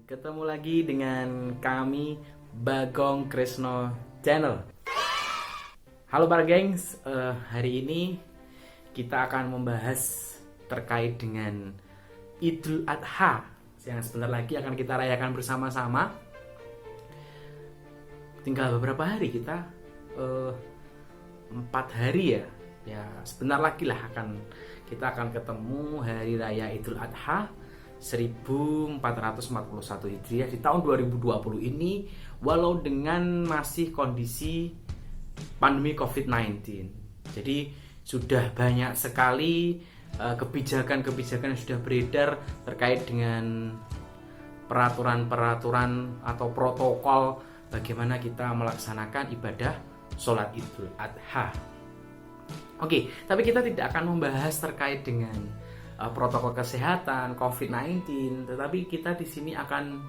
Ketemu lagi dengan kami Bagong Krisno Channel. Halo para gengs, hari ini kita akan membahas terkait dengan Idul Adha yang sebentar lagi akan kita rayakan bersama-sama. Tinggal beberapa hari kita, 4 hari ya sebentar lagi lah kita akan ketemu hari raya Idul Adha 1441 Hijriah di tahun 2020 ini, walau dengan masih kondisi pandemi COVID-19. Jadi sudah banyak sekali kebijakan-kebijakan yang sudah beredar terkait dengan peraturan-peraturan atau protokol bagaimana kita melaksanakan ibadah sholat Idul Adha. Oke, tapi kita tidak akan membahas terkait dengan protokol kesehatan COVID-19, tetapi kita di sini akan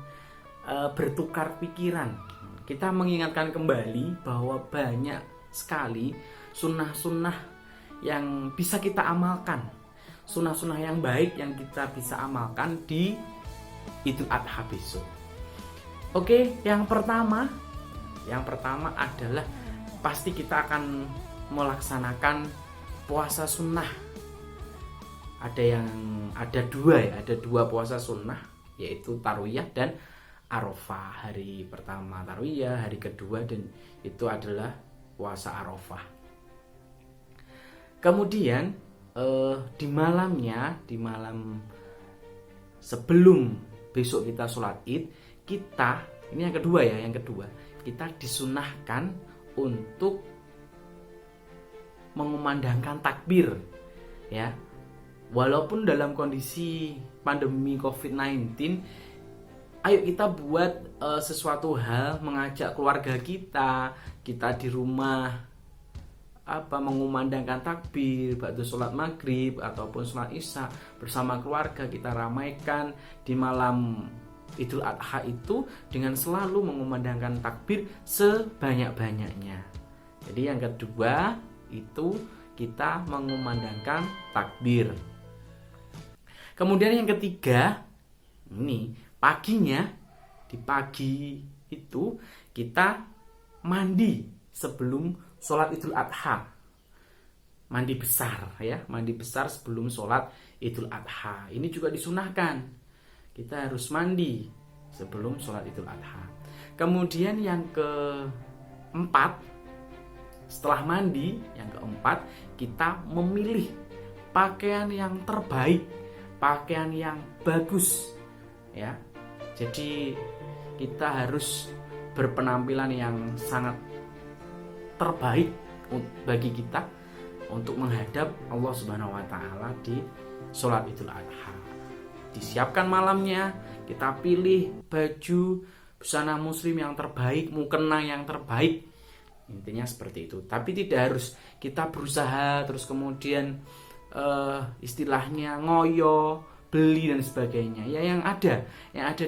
bertukar pikiran. Kita mengingatkan kembali bahwa banyak sekali sunnah-sunnah yang bisa kita amalkan, sunnah-sunnah yang baik yang kita bisa amalkan di Idul Adha besok. Oke, yang pertama adalah pasti kita akan melaksanakan puasa sunnah. Ada dua puasa sunnah, yaitu Tarwiyah dan Arafah. Hari pertama Tarwiyah, hari kedua dan itu adalah puasa Arafah. Kemudian di malam sebelum besok kita sholat Id, ini yang kedua kita disunahkan untuk mengumandangkan takbir, ya. Walaupun dalam kondisi pandemi COVID-19, ayo kita buat sesuatu hal, mengajak keluarga kita di rumah mengumandangkan takbir ba'da sholat maghrib ataupun sholat isya bersama keluarga, kita ramaikan di malam Idul Adha itu dengan selalu mengumandangkan takbir sebanyak-banyaknya. Jadi yang kedua itu kita mengumandangkan takbir. Kemudian yang ketiga, ini paginya, di pagi itu kita mandi sebelum sholat Idul Adha. Mandi besar sebelum sholat Idul Adha. Ini juga disunahkan. Kita harus mandi sebelum sholat Idul Adha. Kemudian yang keempat, setelah mandi, yang keempat, kita memilih pakaian yang terbaik, pakaian yang bagus, ya. Jadi kita harus berpenampilan yang sangat terbaik bagi kita untuk menghadap Allah Subhanahu wa taala di sholat Idul Adha. Disiapkan malamnya, kita pilih baju busana muslim yang terbaik, mukena yang terbaik. Intinya seperti itu. Tapi tidak harus kita berusaha terus kemudian istilahnya ngoyo, beli dan sebagainya. Ya yang ada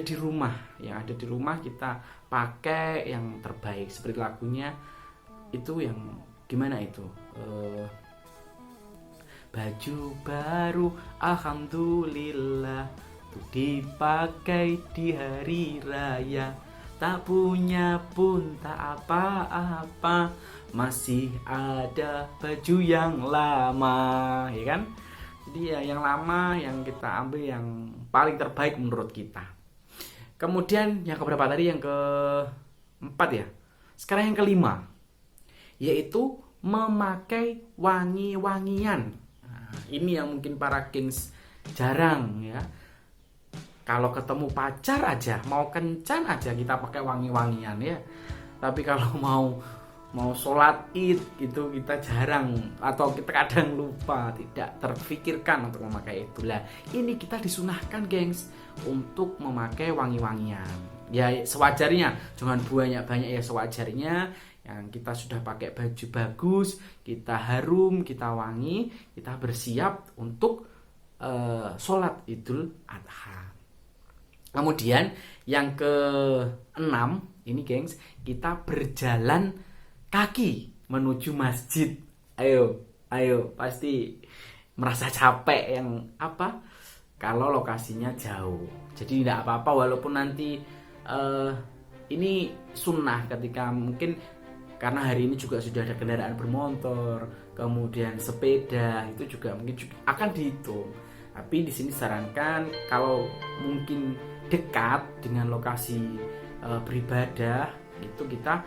di rumah kita pakai yang terbaik. Seperti lagunya itu yang gimana itu? Baju baru alhamdulillah tuh dipakai di hari raya. Tak punya pun tak apa-apa, masih ada baju yang lama, ya kan? Jadi ya yang lama yang kita ambil yang paling terbaik menurut kita. Kemudian yang keberapa tadi? Yang keempat ya. Sekarang yang kelima, yaitu memakai wangi-wangian. Nah, ini yang mungkin para gengs jarang ya. Kalau ketemu pacar aja, mau kencan aja kita pakai wangi-wangian ya. Tapi kalau mau sholat Id gitu kita jarang, atau kita kadang lupa, tidak terfikirkan untuk memakai itu. Lah, ini kita disunahkan gengs untuk memakai wangi-wangian. Ya sewajarnya, jangan banyak-banyak ya, sewajarnya. Yang kita sudah pakai baju bagus, kita harum, kita wangi, kita bersiap untuk sholat Idul Adha. Kemudian yang ke-6 ini gengs, kita berjalan kaki menuju masjid. Ayo, pasti merasa capek yang kalau lokasinya jauh. Jadi tidak apa-apa walaupun nanti ini sunnah ketika mungkin karena hari ini juga sudah ada kendaraan bermotor, kemudian sepeda, itu juga mungkin akan dihitung. Tapi di sini disarankan kalau mungkin dekat dengan lokasi beribadah, itu kita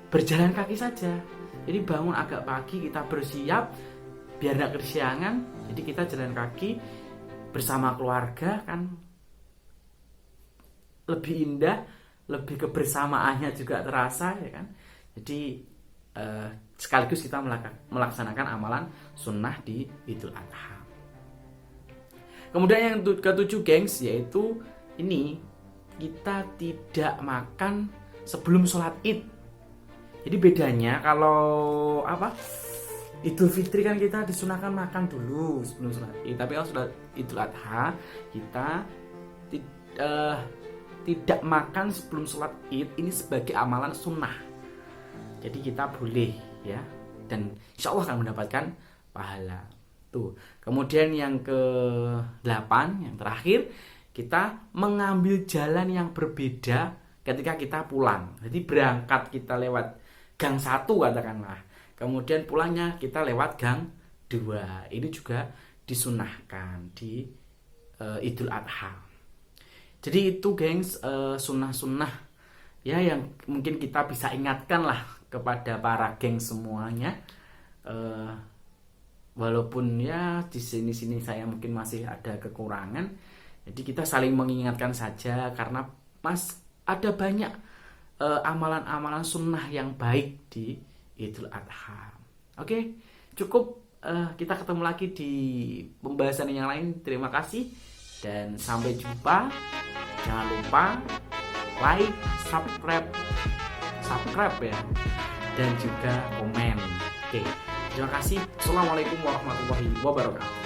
berjalan kaki saja. Jadi bangun agak pagi, kita bersiap biar tidak kesiangan. Jadi kita jalan kaki bersama keluarga kan lebih indah, lebih kebersamaannya juga terasa ya kan. Jadi sekaligus kita melaksanakan amalan sunnah di Idul Adha. Kemudian yang ketujuh gengs, yaitu ini kita tidak makan sebelum sholat id. Jadi bedanya kalau Idul Fitri kan kita disunahkan makan dulu sebelum sholat id. Tapi kalau sholat Idul Adha kita tidak makan sebelum sholat id. Ini sebagai amalan sunnah. Jadi kita boleh ya, dan insya Allah akan mendapatkan pahala. Tuh. Kemudian yang ke-8, yang terakhir, kita mengambil jalan yang berbeda ketika kita pulang. Jadi berangkat kita lewat gang 1 katakanlah. Kemudian pulangnya kita lewat gang 2. Ini juga disunahkan di Idul Adha. Jadi itu gengs sunnah-sunnah ya yang mungkin kita bisa ingatkan lah kepada para geng semuanya. Walaupun ya di sini saya mungkin masih ada kekurangan, jadi kita saling mengingatkan saja karena ada banyak amalan-amalan sunnah yang baik di Idul Adha. Oke, cukup, kita ketemu lagi di pembahasan yang lain. Terima kasih dan sampai jumpa. Jangan lupa like, subscribe ya, dan juga komen. Oke. Terima kasih. Assalamualaikum warahmatullahi wabarakatuh.